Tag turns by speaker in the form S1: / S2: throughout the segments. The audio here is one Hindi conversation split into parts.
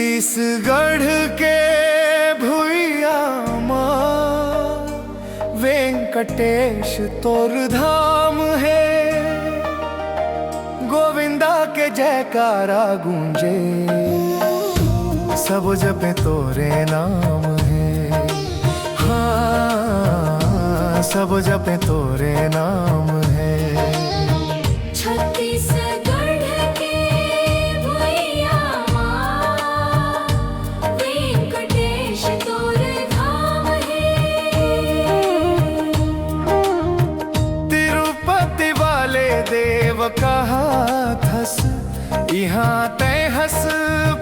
S1: छत्तीसगढ़ के भुइया माँ वेंकटेश तोर धाम है। गोविंदा के जयकारा गूंजे, सब जपे तोरे नाम है। हाँ, सब जपे तोरे नाम है।
S2: छत्तीसगढ़ के भुइया माँ वेंकटेश तोर धाम है।
S1: तिरुपति वाले देव कहा थस, यहाँ तय हस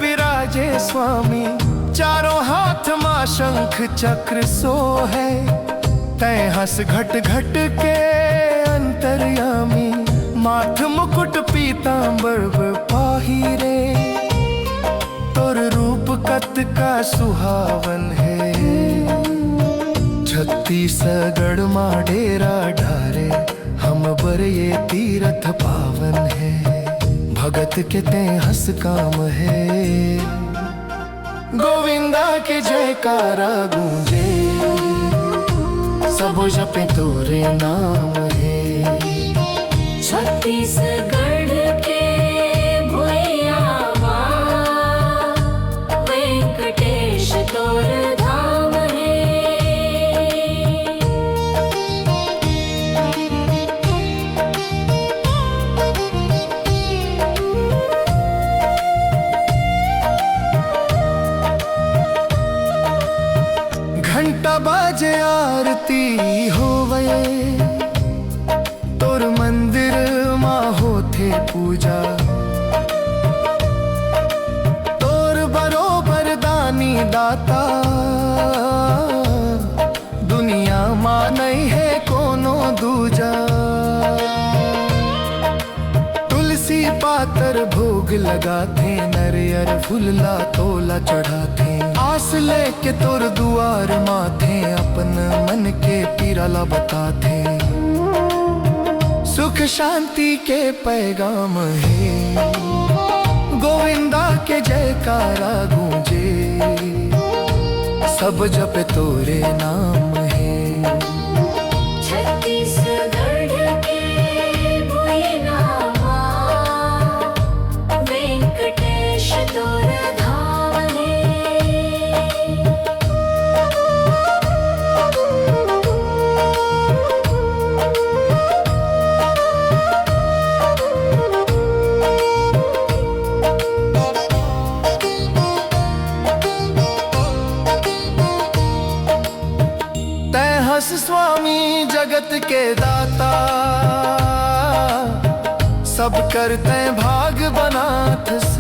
S1: बिराजे स्वामी। चारों हाथ माँ शंख चक्र सो है, तय हस घट घट के अंतर्यामी। माथ मुकुट पीतांबर पाहिरे, तोर रूप कत का सुहावन है। छत्तीसगढ़ माँ डेरा ढारे, हम बर ये तीरथ पावन है। भगत के ते हस काम है, गोविंदा के जयकारा गूंजे, सब जपे तोरे नाम है।
S2: छत्तीसगढ़ के भुइया माँ वेंकटेश तोर धाम है।
S1: घंटा बाजे आरती होवे, तोर मंदिर माँ होथे पूजा। तोर बरोबर दानी दाता, दुनिया माँ नहीं है कोनो दूजा। तुलसी पातर भोग लगाते, नरियर फुलला तोला चढ़ाते। आस लेके तोर दुआर माथे, अपन मन के पीराला बताते। सुख शांति के पैगाम है, गोविंदा के जयकारा गूंजे, सब जप तोरे नाम है।
S2: छत्तीसगढ़ के भुइया माँ वेंकटेश तोर धाम है।
S1: हस स्वामी जगत के दाता, सब करते भाग बनाथस।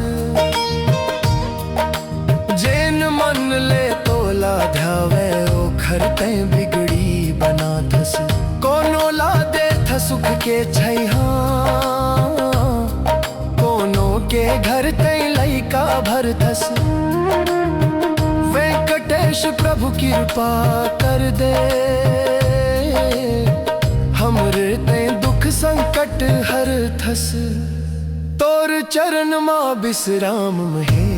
S1: जैन मन ले तोला ध्यावे, ओ खरते बिगड़ी बनाथस। कोनो ला दे था सुख के छैहा, कोनो के घर ते लइका भरथस। वेंकटेश प्रभु कृपा कर दे, हमरे ते दुख संकट हर थस। तोर चरण माँ विश्राम है।